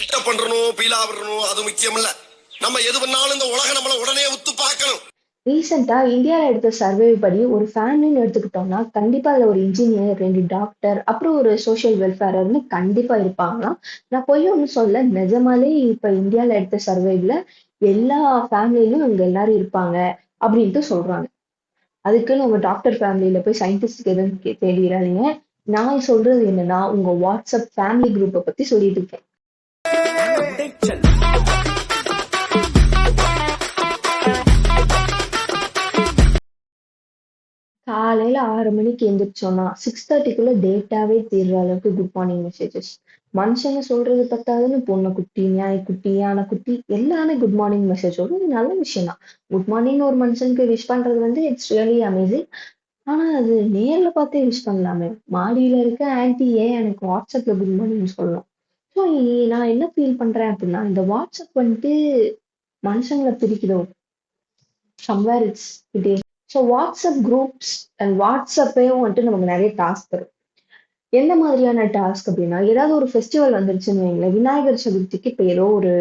பண்றணும் பீலா விடணும் அது முக்கியம் இல்ல. நம்ம எது பண்ணாலும் இந்த உலக நம்மள உடனே உத்து பார்க்கணும். ரீசெண்டா இந்தியால எடுத்த சர்வே படி ஒரு ஃபேமிலின்னு எடுத்துக்கிட்டோம்னா, கண்டிப்பா அதுல ஒரு இன்ஜினியர், 2 டாக்டர், அப்புறம் ஒரு சோசியல் வெல்ஃபேரர்ன்னு கண்டிப்பா இருப்பாங்களாம். நான் பொய் ஒண்ணும் சொல்லல. நிஜமாலே இப்ப இந்தியால எடுத்த சர்வேல எல்லா ஃபேமிலிலயும் இவங்க எல்லாரும் இருப்பாங்க அப்படின்ட்டு சொல்றாங்க. அதுக்குன்னு உங்க டாக்டர் ஃபேமிலில போய் சயின்டிஸ்ட்க்கு எதுவும் தேடிறாதீங்க. நான் சொல்றது என்னன்னா, உங்க வாட்ஸ்அப் ஃபேமிலி குரூப்ப பத்தி சொல்லிட்டு இருக்கேன். காலையில 6 மணிக்கு எந்திரிச்சோம்னா 6:30க்குள்ள டேட்டாவே தீர்ற அளவுக்கு குட் மார்னிங் மெசேஜஸ். மனுஷங்க சொல்றது பத்தாதுன்னு பூனைக்குட்டி, நாய்க்குட்டி, யானைக்குட்டி எல்லாமே குட் மார்னிங் மெசேஜ் வரும். இது நல்ல விஷயம் தான். குட் மார்னிங் ஒரு மனுஷனுக்கு விஷ் பண்றது வந்து இட்ஸ் ரியலி அமேசிங். ஆனா அது நேர்ல பார்த்தே விஷ் பண்ணலாமே. மாடியில இருக்க ஆன்ட்டி ஏன் எனக்கு வாட்ஸ்அப்ல குட் மார்னிங் சொல்லணும். ஸோ நான் என்ன ஃபீல் பண்றேன் அப்படின்னா, இந்த வாட்ஸ்அப் வந்துட்டு மனுஷங்களை பிரிக்குதோ. Somewhere it is. So WhatsApp groups and வாட்ஸ்அப்பையும் வந்துட்டு நமக்கு நிறைய டாஸ்க் தரும். எந்த மாதிரியான டாஸ்க் அப்படின்னா, ஏதாவது ஒரு ஃபெஸ்டிவல் வந்துருச்சுன்னு வைங்களேன், விநாயகர் சதுர்த்திக்கு இப்ப ஏதோ ஒரு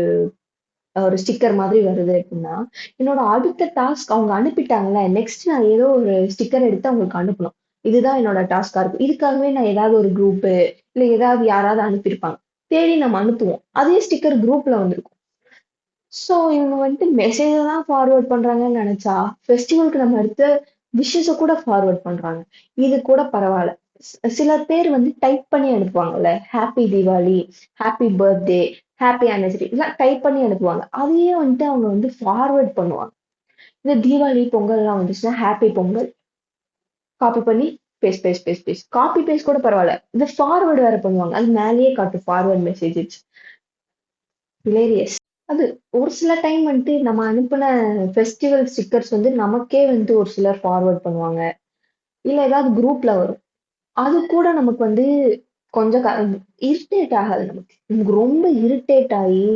ஒரு ஸ்டிக்கர் மாதிரி வருது அப்படின்னா, என்னோட அடுத்த டாஸ்க் அவங்க அனுப்பிட்டாங்கல்ல, நெக்ஸ்ட் நான் ஏதோ ஒரு ஸ்டிக்கர் எடுத்து அவங்களுக்கு அனுப்பணும். இதுதான் என்னோட டாஸ்கா இருக்கும். இதுக்காகவே நான் ஏதாவது ஒரு குரூப்பு, இல்ல ஏதாவது யாராவது அனுப்பியிருப்பாங்க. தேடி நம்ம அனுப்புவோம். அதே ஸ்டிக்கர் குரூப்ல வந்திருக்கும். ஸோ இவங்க வந்துட்டு மெசேஜ தான் ஃபார்வர்ட் பண்றாங்கன்னு நெனச்சா, ஃபெஸ்டிவலுக்கு நம்ம எடுத்த விஷஸ கூட ஃபார்வர்ட் பண்றாங்க. இது கூட பரவால்ல. சில பேர் வந்து டைப் பண்ணி அனுப்புவாங்கல்ல. Happy Deepavali, happy birthday, happy anniversary இதெல்லாம் டைப் பண்ணி அனுப்புவாங்க. அதையே வந்துட்டு அவங்க வந்து ஃபார்வர்ட் பண்ணுவாங்க. இந்த தீபாவளி, பொங்கல்லாம் வந்துச்சுன்னா, ஹேப்பி பொங்கல். காப்பி பண்ணி paste, paste, paste, paste. Copy paste கூட பரவால்ல. இது ஃபார்வர்ட் வேற பண்ணுவாங்க. அது மேலேயே காட்டும் ஃபார்வர்ட் மெசேஜஸ். ஹிலேரியஸ். அது ஒரு சில டைம் வந்துட்டு நம்ம அனுப்புன ஃபெஸ்டிவல் ஸ்டிக்கர்ஸ் வந்து நமக்கே வந்து ஒரு சிலர் ஃபார்வர்ட் பண்ணுவாங்க. இல்ல ஏதாவது குரூப்ல வரும். அது கூட நமக்கு வந்து கொஞ்சம் இரிட்டேட் ஆகாது நமக்கு. நமக்கு ரொம்ப இரிட்டேட் ஆயி,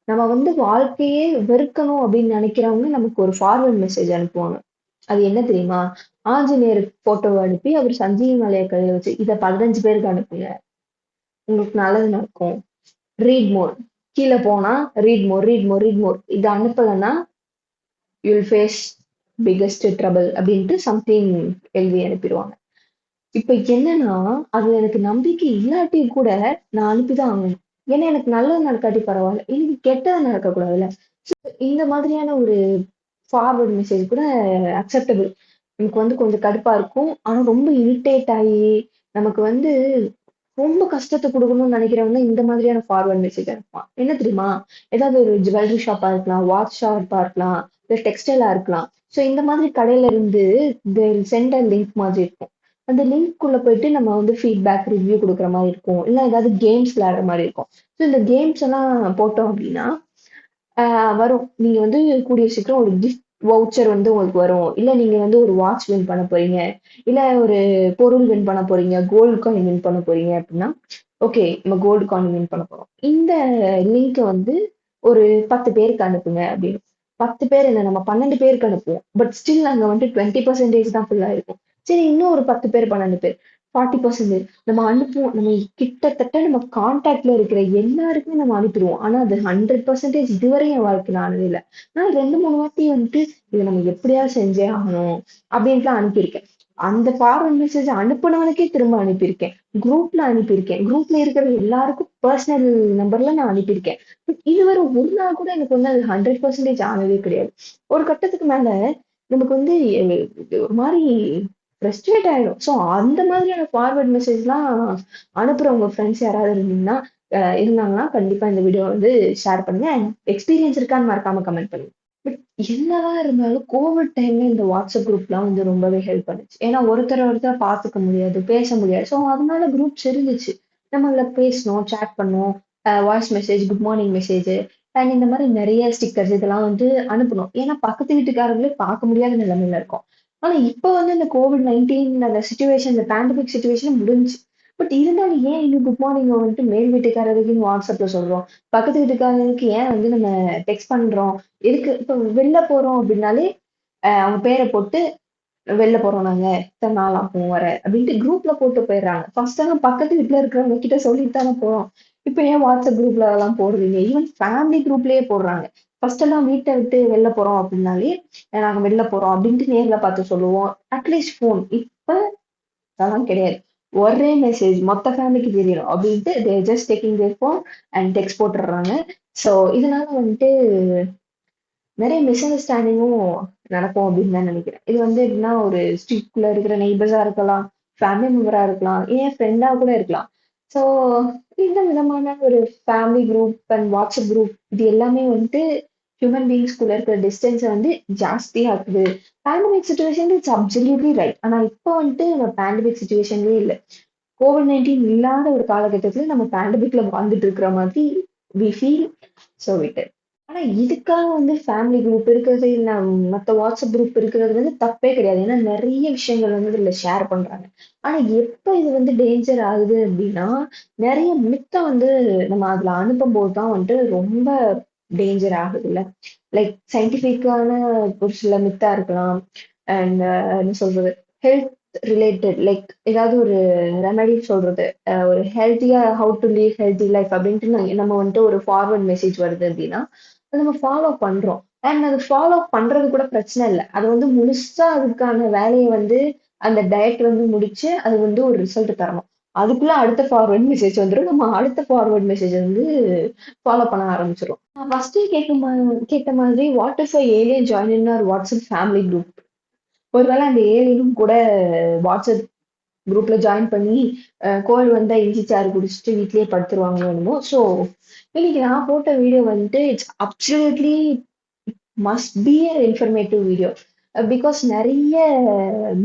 நம்ம வந்து வாழ்க்கையே வெறுக்கணும் அப்படின்னு நினைக்கிறவங்க நமக்கு ஒரு ஃபார்வர்ட் மெசேஜ் அனுப்புவாங்க. அது என்ன தெரியுமா? ஆஞ்சநேயர் ஃபோட்டோவ அனுப்பி அவர் சஞ்சீவி மலைய கையில வச்சு, இத 15 பேருக்கு அனுப்புங்க. உங்களுக்கு நல்லது நடக்கும். Read more. கீழ போனா read more, read more, read more. இத அனுப்பலன்னா you will face biggest trouble அப்படின்ட்டு சம்திங் எழுதி அனுப்பிருவாங்க. இப்ப என்னன்னா, அதுல எனக்கு நம்பிக்கை இல்லாட்டி கூட நான் அனுப்பிதான் ஆகணும். ஏன்னா எனக்கு நல்லது நடக்காட்டி பரவால்ல. எனக்கு கெட்டது நடக்கக்கூடாதுல்ல. இந்த மாதிரியான ஒரு ஃபார்வர்ட் மெசேஜ் கூட அக்செப்டபிள். எனக்கு வந்து கொஞ்சம் கடுப்பா இருக்கும். ஆனா ரொம்ப இரிட்டேட் ஆயி, நமக்கு வந்து ரொம்ப கஷ்டத்த குடுக்கணும்னு நினைக்கிறவங்க இந்த மாதிரியான ஃபார்வர்ட் மெசேஜ் அனுப்புவான். என்ன தெரியுமா? ஏதாவது ஒரு ஜுவல்லரி ஷாப்பா இருக்கலாம், வாட்ச் ஷாப்பா இருக்கலாம், இல்ல டெக்ஸ்டைலா இருக்கலாம். ஸோ இந்த மாதிரி கடையில இருந்து they will send a link மாதிரி இருக்கும். அந்த லிங்க்குள்ள போயிட்டு நம்ம வந்து ஃபீட்பேக், ரிவ்யூ குடுக்குற மாரி இருக்கும். இல்ல ஏதாவது கேம்ஸ் விளையாடுற மாரி இருக்கும். ஸோ இந்த கேம்ஸ் எல்லாம் போட்டோம் அப்படின்னா, வரும். நீங்க வந்து கூடிய சீக்கிரம் ஒரு கிஃப்ட் வவுச்சர் வந்து உங்களுக்கு வரும். இல்ல நீங்க வந்து ஒரு வாட்ச் வின் பண்ண போறீங்க. இல்ல ஒரு பொருள் வின் பண்ண போறீங்க. கோல்ட் காயின் வின் பண்ண போறீங்க அப்படின்னா, ஓகே நம்ம கோல்டு காயின் வின் பண்ண போறோம். இந்த லிங்க்க வந்து ஒரு 10 பேருக்கு அனுப்புங்க அப்படின்னு. 10 பேர் இல்ல நம்ம 12 பேருக்கு அனுப்புவோம். பட் ஸ்டில் அங்க வந்து 20% தான் ஃபுல்லா இருக்கும். சரி இன்னும் ஒரு 10 பேர், 12 பேர். 40% நம்ம அனுப்புவோம். நம்ம கிட்டத்தட்ட நம்ம கான்டாக்ட்ல இருக்கிற எல்லாருக்குமே நம்ம அனுப்பிருவோம். ஆனா அது 100% இதுவரை என் வாழ்க்கையில ஆனதே இல்ல. நான் 2, 3 வாட்டி வந்துட்டு இத நம்ம எப்படியாவது செஞ்சே ஆகணும் அப்படின்ட்டுலாம் அனுப்பியிருக்கேன். அந்த ஃபார்வர்ட் மெசேஜ் அனுப்புனவனுக்கே திரும்ப அனுப்பியிருக்கேன். குரூப்ல அனுப்பியிருக்கேன். குரூப்ல இருக்கிற எல்லாருக்கும் பர்சனல் நம்பர்ல நான் அனுப்பியிருக்கேன். பட் இதுவரை ஒரு நாள் கூட எனக்கு வந்து அது 100% ஆனதே கிடையாது. ஒரு கட்டத்துக்கு மேல நமக்கு வந்து ஒரு மாரி ஃப்ரஸ்ட்ரேட் ஆயிடும். ஸோ அந்த மாதிரியான ஃபார்வர்ட் மெசேஜ்லாம் அனுப்புற உங்க ஃப்ரெண்ட்ஸ் யாராவது இருந்தாங்கன்னா கண்டிப்பா இந்த வீடியோ வந்து ஷேர் பண்ணுங்க. அண்ட் எக்ஸ்பீரியன்ஸ் இருக்கான்னு மறக்காம கமெண்ட் பண்ணுங்க. பட் என்னதான் இருந்தாலும் கோவிட் டைம்ல இந்த வாட்ஸ்அப் குரூப்லாம் வந்து ரொம்பவே ஹெல்ப் பண்ணுச்சு. ஏன்னா ஒருத்தர் பார்த்துக்க முடியாது, பேச முடியாது. ஸோ அதனால குரூப்ஸ் இருந்துச்சு. நம்ம அதுல பேசணும், சேட் பண்ணோம், voice message, good morning message and இந்த மாதிரி நிறைய ஸ்டிக்கர்ஸ் இதெல்லாம் வந்து அனுப்பணும். ஏன்னா பக்கத்து வீட்டுக்காரங்களே பார்க்க முடியாத நிலைமையில இருக்கோம். ஆனா இப்ப வந்து இந்த கோவிட்-19 அந்த சிச்சுவேஷன், இந்த பேண்டமிக் சிச்சுவேஷன் முடிஞ்சுச்சு. பட் இருந்தாலும் ஏன் இன்னும் குட் மார்னிங் வந்துட்டு மேல் வீட்டுக்காரருக்கு வாட்ஸ்அப்ல சொல்றோம். பக்கத்து வீட்டுக்காரங்களுக்கு ஏன் வந்து நம்ம டெக்ஸ்ட் பண்றோம். எதுக்கு இப்ப வெளில போறோம் அப்படின்னாலே அவங்க பேரை போட்டு வெளில போறோம் நாங்க, இத்தன நாள் ஆகும் வர அப்படின்ட்டு குரூப்ல போட்டு போயிடுறாங்க. ஃபர்ஸ்ட் எல்லாம் பக்கத்து வீட்ல இருக்கிறவங்க கிட்ட சொல்லிட்டு தானே போறோம். இப்ப ஏன் வாட்ஸ்அப் குரூப்ல அதெல்லாம் போடுறீங்க? ஈவன் ஃபேமிலி குரூப்லயே போடுறாங்க. ஃபர்ஸ்ட் எல்லாம் வீட்ட விட்டு வெளில போறோம் அப்படின்னாலே, நாங்க வெளில போறோம் அப்படின்ட்டு நேர்ல பார்த்து சொல்லுவோம். At least phone. இப்ப அதெல்லாம் கிடையாது. ஒரே மெசேஜ் மொத்த ஃபேமிலிக்கு தெரியணும் அப்படின்ட்டு they just taking there phone and text போட்டுடுறாங்க. ஸோ இதனால வந்துட்டு நிறைய மிஸ் அண்டர்ஸ்டாண்டிங்கும் நடக்கும் அப்படின்னு தான் நினைக்கிறேன். இது வந்து எப்படின்னா ஒரு ஸ்ட்ரீட்குள்ள இருக்கிற நெய்பர்ஸா இருக்கலாம், ஃபேமிலி மெம்பரா இருக்கலாம், ஏன் ஃப்ரெண்டா கூட இருக்கலாம். ஸோ இந்த விதமான ஒரு family group and WhatsApp group இது எல்லாமே வந்துட்டு ஹியூமன் பீயிங்ஸ்குள்ள இருக்கிற டிஸ்டன்ஸை வந்து ஜாஸ்தியாக்குது. Pandemic situation it's absolutely right. ஆனா இப்போ வந்துட்டு நம்ம பேண்டமிக் சுச்சுவேஷன்லயே இல்லை. கோவிட்-19 இல்லாத ஒரு காலகட்டத்துல நம்ம பேண்டமிக்ல வாழ்ந்துட்டு இருக்கிற மாதிரி வி ஃபீல். ஸோ விட். ஆனா இதுக்காக வந்து ஃபேமிலி குரூப் இருக்கிறது இல்ல மத்த வாட்ஸ்அப் குரூப் இருக்கிறது வந்து தப்பே கிடையாது. ஏன்னா நிறைய விஷயங்கள் வந்து இதுல ஷேர் பண்றாங்க. ஆனா எப்ப இது வந்து டேஞ்சர் ஆகுது அப்படின்னா, நிறைய மித்த வந்து நம்ம அதுல அனுப்பும்போது தான் வந்துட்டு ரொம்ப டேஞ்சர் ஆகுதுல்ல. லைக் சயின்டிஃபிக்கான ஒரு சில மித்தா இருக்கலாம். அண்ட் என்ன சொல்றது, ஹெல்த் ரிலேட்டட் லைக் ஏதாவது ஒரு ரெமெடி சொல்றது, ஒரு ஹெல்த்தியா how to leave healthy life அப்படின்ட்டு நம்ம வந்துட்டு ஒரு ஃபார்வர்ட் மெசேஜ் வருது அப்படின்னா அதை நம்ம ஃபாலோ பண்றோம். அண்ட் அது ஃபாலோ பண்றது கூட பிரச்சனை இல்லை. அது வந்து முழுசா அதுக்கான வேலையை வந்து அந்த டயட் வந்து முடிச்சு அது வந்து ஒரு ரிசல்ட் தரணும். அதுக்குள்ள அடுத்த ஃபார்வர்ட் மெசேஜ் வந்துடும். நம்ம அடுத்த ஃபார்வர்ட் மெசேஜ் வந்து ஃபாலோ பண்ண ஆரம்பிச்சிடும். நான் ஃபர்ஸ்டே கேட்ட மாதிரி what if alien join in our WhatsApp family group. ஒருவேளை அந்த ஏலியனும் கூட வாட்ஸ்அப் குரூப்ல ஜாயின் பண்ணி கோவில் வந்தா இஞ்சி சாறு குடிச்சிட்டு வீட்லயே படுத்துருவாங்களோ என்னமோ. ஸோ இன்னைக்கு நான் போட்ட வீடியோ வந்துட்டு it's absolutely must be a informative video. Because நிறைய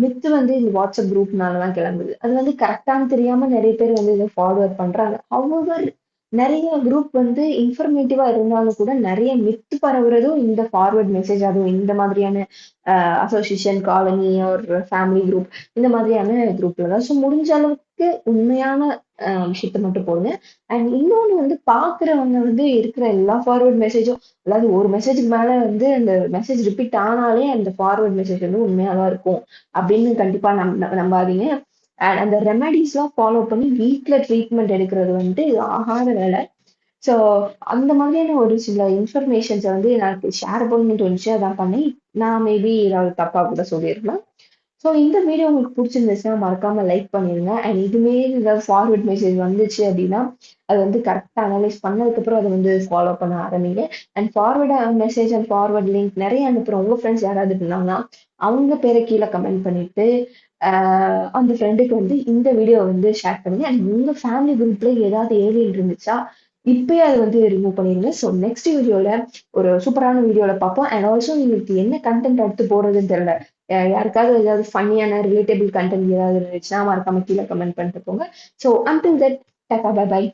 மித்து வந்து இந்த வாட்ஸ்அப் குரூப்னால தான் கிளம்புது. அது வந்து கரெக்டானு தெரியாம நிறைய பேர் வந்து இதை ஃபார்வர்ட் பண்றாங்க. ஹவவர் நிறைய குரூப் வந்து இன்ஃபர்மேட்டிவா இருந்தாலும் கூட நிறைய மித்து பரவுறதும் இந்த ஃபார்வர்ட் மெசேஜ், அதுவும் இந்த மாதிரியான அசோசியேஷன், காலனி ஒரு ஃபேமிலி குரூப் இந்த மாதிரியான குரூப்ல தான். ஸோ முடிஞ்ச அளவுக்கு உண்மையான விஷயத்த மட்டும் போடுங்க. அண்ட் இன்னொன்னு வந்து பாக்குறவங்க வந்து இருக்கிற எல்லா ஃபார்வர்ட் மெசேஜும், அதாவது ஒரு மெசேஜ்க்கு மேல வந்து அந்த மெசேஜ் ரிப்பீட் ஆனாலே அந்த ஃபார்வர்ட் மெசேஜ் வந்து உண்மையா தான் இருக்கும் அப்படின்னு கண்டிப்பா நம்பாதீங்க. அண்ட் அந்த ரெமெடிஸ்லாம் ஃபாலோ பண்ணி வீட்ல ட்ரீட்மெண்ட் எடுக்கிறது வந்து இது ஆகாத வேலை. ஸோ அந்த மாதிரியான ஒரு சில இன்ஃபர்மேஷன்ஸை வந்து எனக்கு ஷேர் பண்ணணும்னு தோணுச்சு, அதான் பண்ணேன். நான் மேபி ஏதாவது தப்பா கூட சொல்லியிருக்கலாம். ஸோ இந்த வீடியோ உங்களுக்கு பிடிச்சிருந்துச்சுன்னா மறக்காம லைக் பண்ணிருங்க. அண்ட் இதுவே ஏதாவது ஃபார்வர்ட் மெசேஜ் வந்துச்சு அப்படின்னா அது வந்து கரெக்டாக அனலைஸ் பண்ணதுக்கப்புறம் அதை வந்து ஃபாலோ பண்ண ஆரம்பிங்க. And forward message and forward link நிறைய அனுப்புகிற உங்கள் ஃப்ரெண்ட்ஸ் யாராவது இருந்தாங்கன்னா அவங்க பேரை கீழே கமெண்ட் பண்ணிட்டு அந்த ஃப்ரெண்டுக்கு வந்து இந்த வீடியோ வந்து ஷேர் பண்ணுங்க. அண்ட் உங்கள் ஃபேமிலி குரூப்ல ஏதாவது ஏலியன் இருந்துச்சா இப்பயே அதை வந்து ரிமூவ் பண்ணிடுங்க. ஸோ நெக்ஸ்ட் வீடியோல ஒரு சூப்பரான வீடியோல பார்ப்போம். அண்ட் ஆல்சோ உங்களுக்கு என்ன கண்டென்ட் அடுத்து போடுறதுன்னு தெரியல. யாருக்காவது ஏதாவது ஃபன்னியான ரிலேட்டபிள் கண்டென்ட் ஏதாவது இருந்துச்சுன்னா மறக்காம கீழே கமெண்ட் பண்ணிட்டு போங்க. So until that tata bye by.